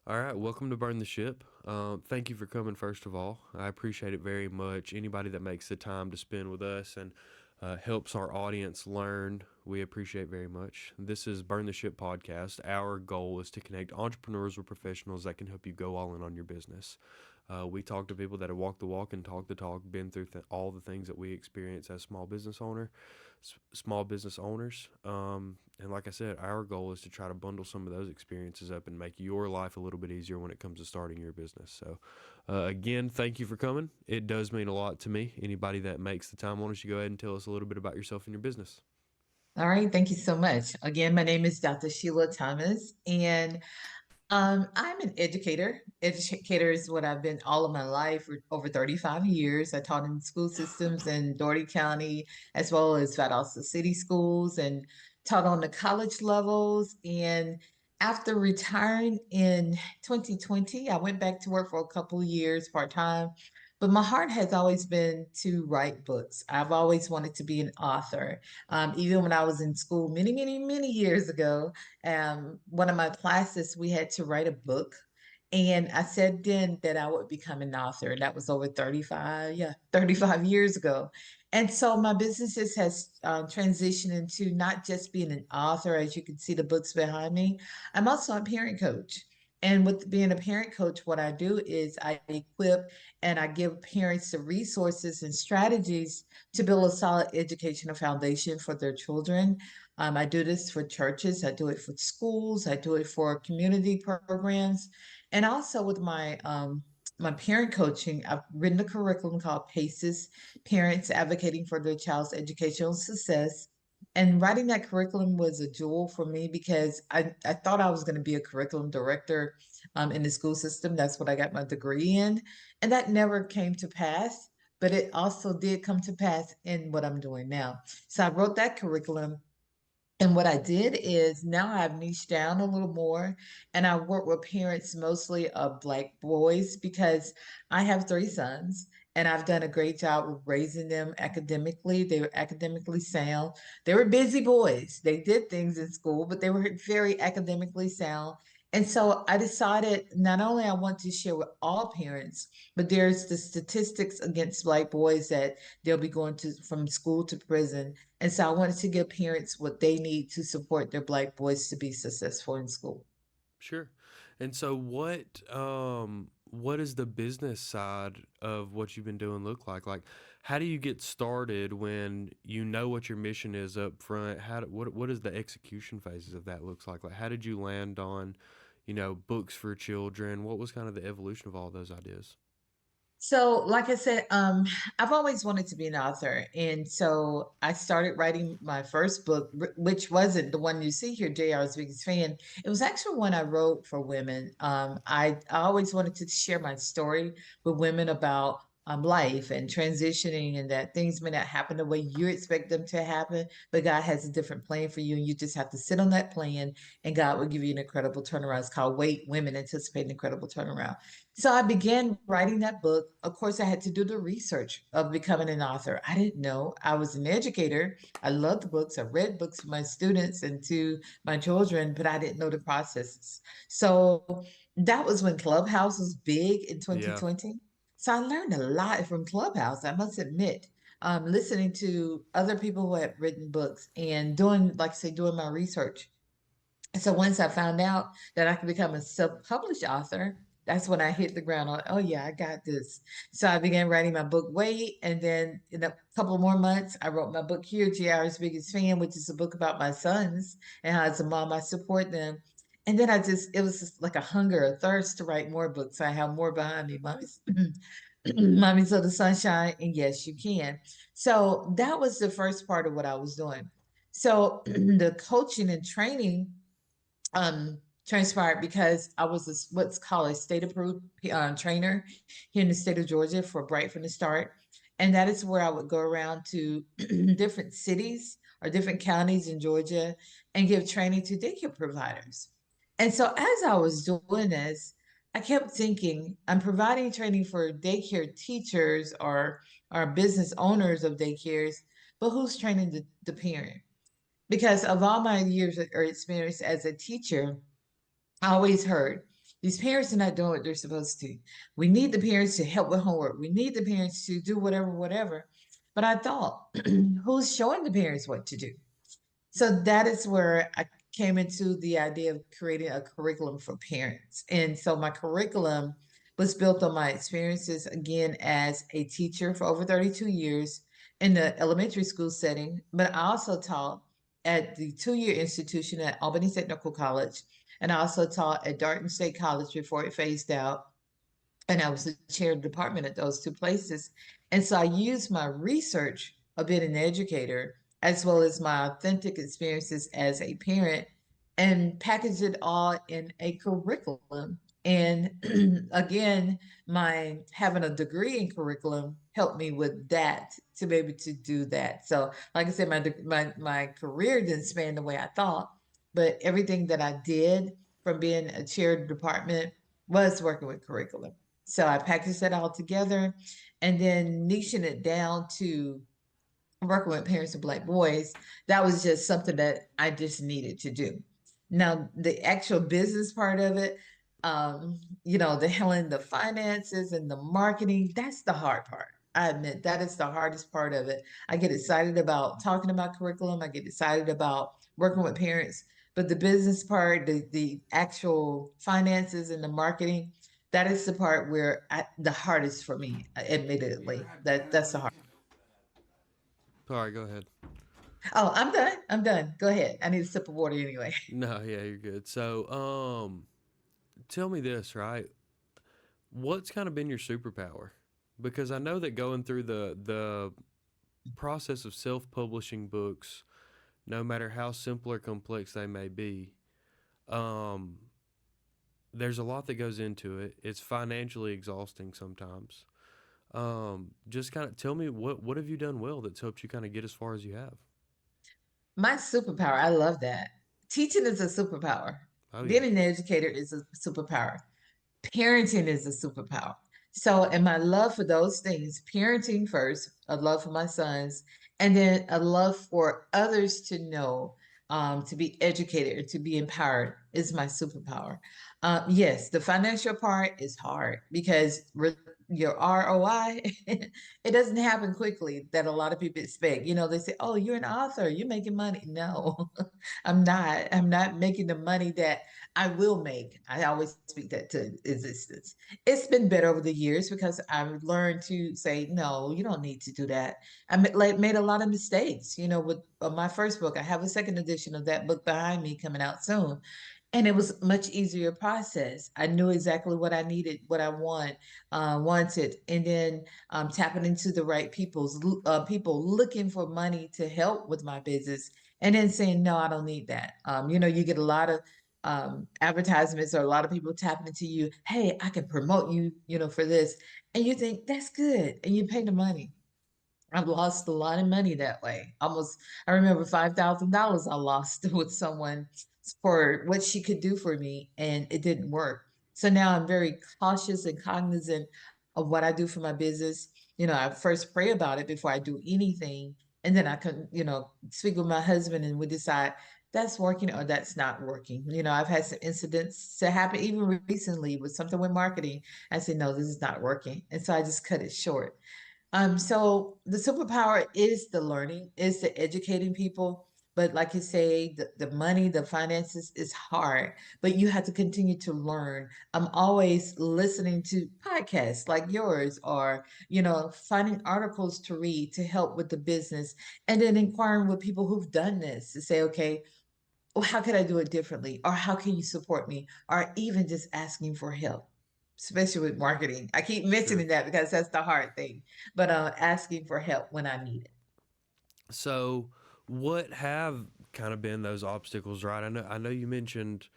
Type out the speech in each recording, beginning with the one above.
All right, welcome to Burn the Ship. Thank you for coming, first of all. I appreciate it very much. Anybody that makes the time to spend with us and helps our audience learn, we appreciate very much. This is Burn the Ship podcast. Our goal is to connect entrepreneurs with professionals that can help you go all in on your business. We talk to people that have walked the walk and talked the talk, been through all the things that we experience as small business owners. And like I said, our goal is to try to bundle some of those experiences up and make your life a little bit easier when it comes to starting your business. So, again, thank you for coming. It does mean a lot to me. Anybody that makes the time, why don't you go ahead and tell us a little bit about yourself and your business? All right, thank you so much. Again, my name is Dr. Sheila Thomas, and I'm an educator. Educator is what I've been all of my life for over 35 years. I taught in school systems in Dougherty County as well as Valdosta City schools and taught on the college levels. And after retiring in 2020, I went back to work for a couple of years part time. But my heart has always been to write books. I've always wanted to be an author. Even when I was in school many years ago, one of my classes, we had to write a book. And I said then that I would become an author. That was over 35 years ago. And so my businesses has transitioned into not just being an author, as you can see the books behind me. I'm also a parent coach. And with being a parent coach, what I do is I equip and I give parents the resources and strategies to build a solid educational foundation for their children. I do this for churches, I do it for schools, I do it for community programs, and also with my parent coaching. I've written a curriculum called PACES, Parents Advocating for Their Child's Educational Success. And writing that curriculum was a jewel for me because I thought I was going to be a curriculum director in the school system. That's what I got my degree in. And that never came to pass, but it also did come to pass in what I'm doing now. So I wrote that curriculum, and what I did is now I've niched down a little more and I work with parents mostly of Black boys because I have three sons and I've done a great job of raising them academically. They were academically sound. They were busy boys. They did things in school, but they were very academically sound. And so I decided not only I want to share with all parents, but there's the statistics against Black boys that they'll be going to from school to prison, and so I wanted to give parents what they need to support their Black boys to be successful in school. Sure. And so, what is the business side of what you've been doing look like? Like, how do you get started when you know what your mission is up front? What is the execution phases of that looks like? Like, how did you land on, books for children? What was kind of the evolution of all those ideas? So, like I said, I've always wanted to be an author. And so I started writing my first book, which wasn't the one you see here, JR's Biggest Fan. It was actually one I wrote for women. I always wanted to share my story with women about life and transitioning, and that things may not happen the way you expect them to happen, but God has a different plan for you. And you just have to sit on that plan, and God will give you an incredible turnaround. It's called Wait, Women Anticipate an Incredible Turnaround. So I began writing that book. Of course, I had to do the research of becoming an author. I didn't know. I was an educator. I loved books. I read books for my students and to my children, but I didn't know the processes. So that was when Clubhouse was big in Yeah. 2020. So I learned a lot from Clubhouse, I must admit. Listening to other people who had written books and doing, like I say, doing my research. So once I found out that I could become a self-published author, that's when I hit the ground on, oh yeah, I got this. So I began writing my book Wait, and then in a couple more months, I wrote my book here, JR's Biggest Fan, which is a book about my sons and how as a mom I support them. And then it was just like a hunger, a thirst to write more books. I have more behind me, mommy's, mommy's little sunshine, and yes, you can. So that was the first part of what I was doing. So the coaching and training transpired because I was what's called a state approved trainer here in the state of Georgia for Bright from the Start. And that is where I would go around to different cities or different counties in Georgia and give training to daycare providers. And so as I was doing this, I kept thinking, I'm providing training for daycare teachers or business owners of daycares, but who's training the parent? Because of all my years or experience as a teacher, I always heard These parents are not doing what they're supposed to. We need the parents to help with homework. We need the parents to do whatever, whatever. But I thought, who's showing the parents what to do? So that is where I came into the idea of creating a curriculum for parents. And so my curriculum was built on my experiences again as a teacher for over 32 years in the elementary school setting, but I also taught at the 2 year institution at Albany Technical College. And I also taught at Darton State College before it phased out, and I was the chair of the department at those two places. And so I used my research of being an educator as well as my authentic experiences as a parent and packaged it all in a curriculum. And again, my having a degree in curriculum helped me with that to be able to do that. So, like I said, my career didn't span the way I thought, but everything that I did from being a chair of the department was working with curriculum. So I packaged that all together and then niching it down to working with parents of Black boys. That was just something that I just needed to do. Now, the actual business part of it, the handling the finances and the marketing, that's the hard part. I admit that is the hardest part of it. I get excited about talking about curriculum. I get excited about working with parents, but the business part, the actual finances and the marketing, that is the part where the hardest for me, admittedly. That's the hard. Sorry, go ahead. Oh, I'm done. I'm done. Go ahead. I need a sip of water anyway. No, yeah, you're good. So, tell me this, right? What's kind of been your superpower? Because I know that going through the process of self-publishing books, no matter how simple or complex they may be, um, there's a lot that goes into it. It's financially exhausting sometimes. Just kind of tell me what have you done well that's helped you kind of get as far as you have? My superpower, I love that. Teaching is a superpower. Oh yeah, Being an educator is a superpower. Parenting is a superpower. So, and my love for those things, parenting first, a love for my sons, and then a love for others to know, to be educated or to be empowered is my superpower. Yes, the financial part is hard because your ROI, it doesn't happen quickly that a lot of people expect. They say, oh, you're an author, you're making money. No, I'm not. I'm not making the money that I will make. I always speak that to existence. It's been better over the years because I've learned to say, no, you don't need to do that. Like made a lot of mistakes, with my first book. I have a second edition of that book behind me coming out soon. And it was much easier process. I knew exactly what I needed, what I wanted, and then tapping into the right people looking for money to help with my business, and then saying, no, I don't need that. You get a lot of advertisements or a lot of people tapping into you. Hey, I can promote you, for this. And you think that's good. And you pay the money. I've lost a lot of money that way. Almost, I remember $5,000 I lost with someone for what she could do for me, and it didn't work. So now I'm very cautious and cognizant of what I do for my business. I first pray about it before I do anything, and then I can, speak with my husband, and we decide that's working or that's not working. I've had some incidents to happen even recently with something with marketing. I said, no, this is not working, and so I just cut it short. So the superpower is the learning, is the educating people. But like you say, the money, the finances is hard, but you have to continue to learn. I'm always listening to podcasts like yours or, finding articles to read to help with the business and then inquiring with people who've done this to say, okay, well, how could I do it differently? Or how can you support me? Or even just asking for help, especially with marketing. I keep sure. mentioning that because that's the hard thing, but asking for help when I need it. So, what have kind of been those obstacles, right? I know you mentioned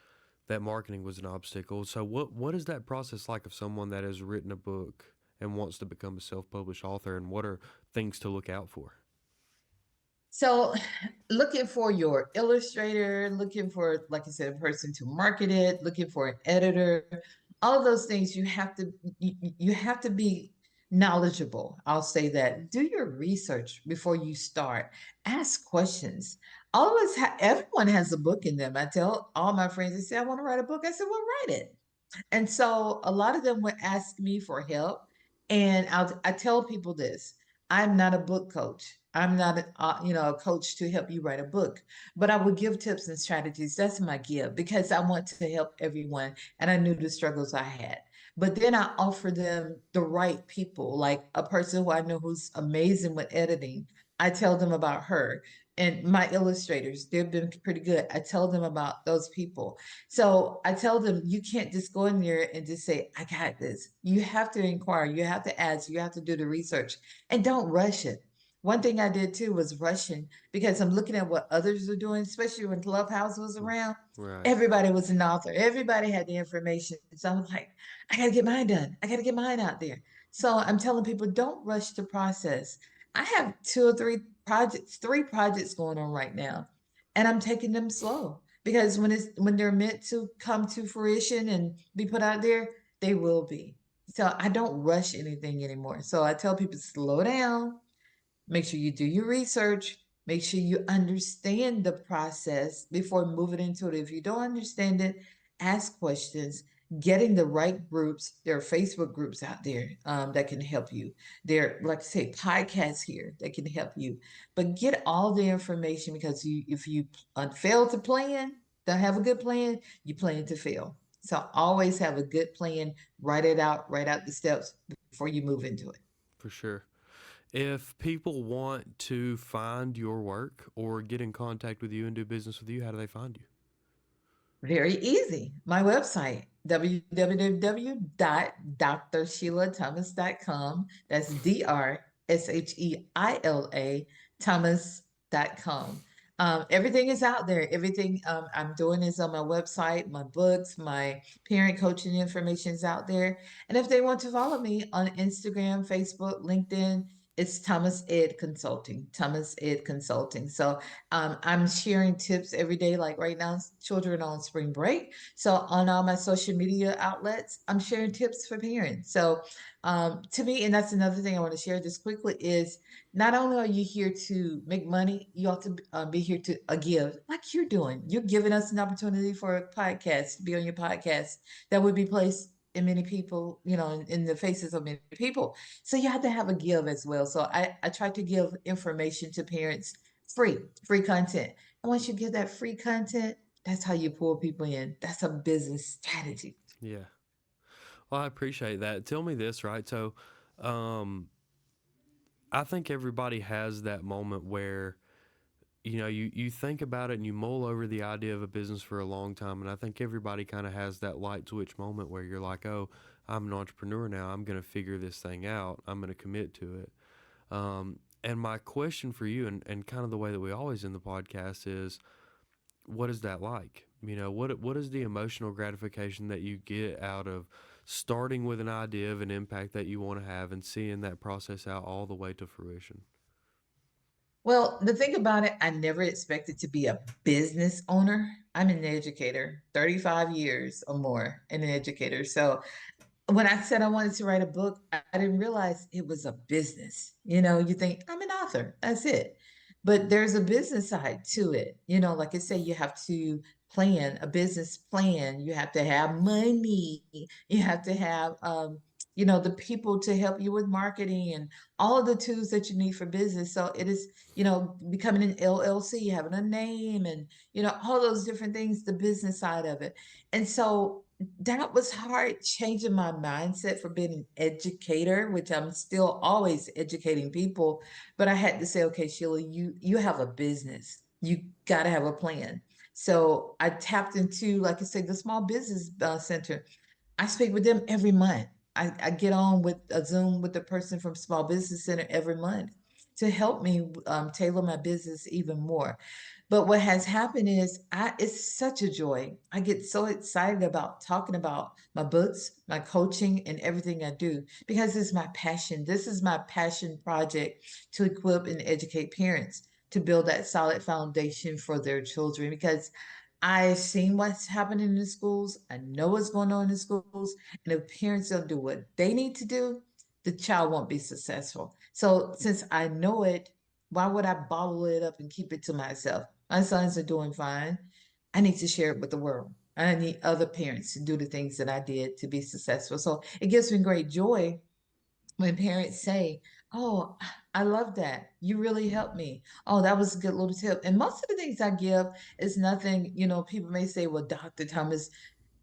that marketing was an obstacle. So, what is that process like of someone that has written a book and wants to become a self-published author, and what are things to look out for? So, looking for your illustrator, looking for, like I said, a person to market it, looking for an editor, all of those things you have to be knowledgeable. I'll say that. Do your research before you start. Ask questions. Everyone has a book in them. I tell all my friends, they say, I want to write a book. I said, well, write it. And so a lot of them would ask me for help. And I tell people this: I'm not a book coach. I'm not a coach to help you write a book, but I would give tips and strategies. That's my give because I want to help everyone, and I knew the struggles I had. But then I offer them the right people, like a person who I know who's amazing with editing. I tell them about her and my illustrators. They've been pretty good. I tell them about those people. So I tell them, you can't just go in there and just say, I got this. You have to inquire, you have to ask, you have to do the research, and don't rush it. One thing I did too was rushing because I'm looking at what others are doing, especially when Clubhouse was Mm. around. Right. Everybody was an author, everybody had the information. So I'm like, I got to get mine done. I got to get mine out there. So I'm telling people, don't rush the process. I have two or three projects going on right now, and I'm taking them slow because when they're meant to come to fruition and be put out there, they will be. So I don't rush anything anymore. So I tell people, slow down, make sure you do your research, make sure you understand the process before moving into it. If you don't understand it, ask questions. Getting the right groups. There are Facebook groups out there that can help you. There, like I say, podcasts here that can help you. But get all the information because if you fail to plan, don't have a good plan, you plan to fail. So always have a good plan. Write out the steps before you move into it. For sure. If people want to find your work or get in contact with you and do business with you, how do they find you? Very easy. My website, www.drsheilathomas.com. That's DRSHEILA Thomas.com. Everything is out there. Everything I'm doing is on my website. My books, my parent coaching information is out there. And if they want to follow me on Instagram, Facebook, LinkedIn, it's Thomas Ed Consulting. Thomas Ed Consulting. So I'm sharing tips every day. Like right now, children are on spring break. So on all my social media outlets, I'm sharing tips for parents. So to me, and that's another thing I want to share just quickly is not only are you here to make money, you ought to be here to give, like you're doing. You're giving us an opportunity for a podcast to be on your podcast that would be placed in many people, in the faces of many people. So you have to have a give as well. So I try to give information to parents free, free content. And once you get that free content, that's how you pull people in. That's a business strategy. Yeah. Well, I appreciate that. Tell me this, right? So, um, I think everybody has that moment where you think about it and you mull over the idea of a business for a long time, and I think everybody kind of has that light switch moment where you're like, oh, I'm an entrepreneur now, I'm going to figure this thing out, I'm going to commit to it. And my question for you, and kind of the way that we always end the podcast, is what is that like? What is the emotional gratification that you get out of starting with an idea of an impact that you want to have and seeing that process out all the way to fruition? Well, the thing about it, I never expected to be a business owner. I'm an educator, 35 years or more, an educator. So when I said I wanted to write a book, I didn't realize it was a business. You think I'm an author, that's it. But there's a business side to it. Like I say, you have to plan a business plan. You have to have money. You have to have, the people to help you with marketing and all of the tools that you need for business. So it is, becoming an LLC, having a name and, all those different things, the business side of it. And so that was hard changing my mindset for being an educator, which I'm still always educating people. But I had to say, okay, Sheila, you have a business. You got to have a plan. So I tapped into, like I said, the small business center. I speak with them every month. I get on with a Zoom with the person from Small Business Center every month to help me tailor my business even more. But what has happened is it's such a joy. I get so excited about talking about my books, my coaching, and everything I do because it's my passion. This is my passion project to equip and educate parents to build that solid foundation for their children because I've seen what's happening in the schools. I know what's going on in the schools. And if parents don't do what they need to do, the child won't be successful. So since I know it, why would I bottle it up and keep it to myself? My sons are doing fine. I need to share it with the world. I need other parents to do the things that I did to be successful. So it gives me great joy when parents say, "Oh, I love that. You really helped me. Oh, that was a good little tip." And most of the things I give is nothing, people may say, "Well, Dr. Thomas,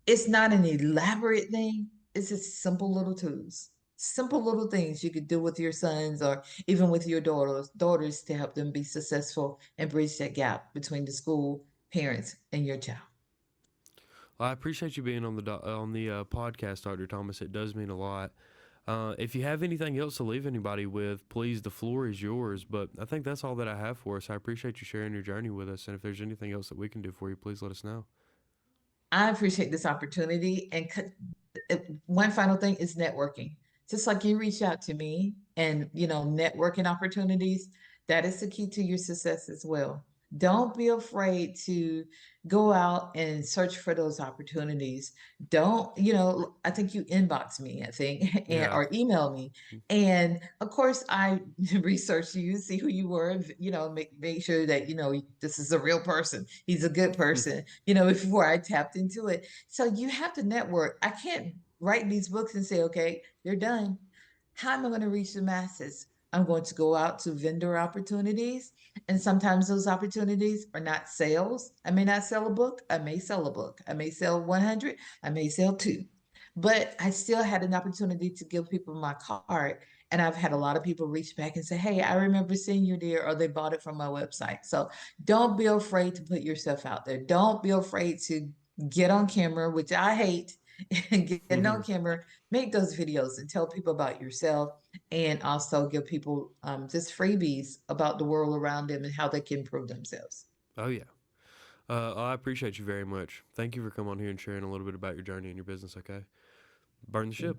it's not an elaborate thing. It's just simple little tools, simple little things you could do with your sons or even with your daughters to help them be successful and bridge that gap between the school, parents, and your child." Well, I appreciate you being on the podcast, Dr. Thomas. It does mean a lot. If you have anything else to leave anybody with, please, the floor is yours. But I think that's all that I have for us. I appreciate you sharing your journey with us. And if there's anything else that we can do for you, please let us know. I appreciate this opportunity. And one final thing is networking. Just like you reach out to me and, networking opportunities, that is the key to your success as well. Don't be afraid to go out and search for those opportunities. Don't, I think you inbox me, I think, and Yeah. or email me. And of course, I research you, see who you were, make sure that, this is a real person. He's a good person, before I tapped into it. So you have to network. I can't write these books and say, okay, they're done. How am I going to reach the masses? I'm going to go out to vendor opportunities. And sometimes those opportunities are not sales. I may not sell a book. I may sell a book. I may sell 100. I may sell two. But I still had an opportunity to give people my card. And I've had a lot of people reach back and say, hey, I remember seeing you there, or they bought it from my website. So don't be afraid to put yourself out there. Don't be afraid to get on camera, which I hate, and getting on camera, make those videos and tell people about yourself, and also give people just freebies about the world around them and how they can improve themselves. Oh, yeah. I appreciate you very much. Thank you for coming on here and sharing a little bit about your journey and your business, okay? Burn the ship.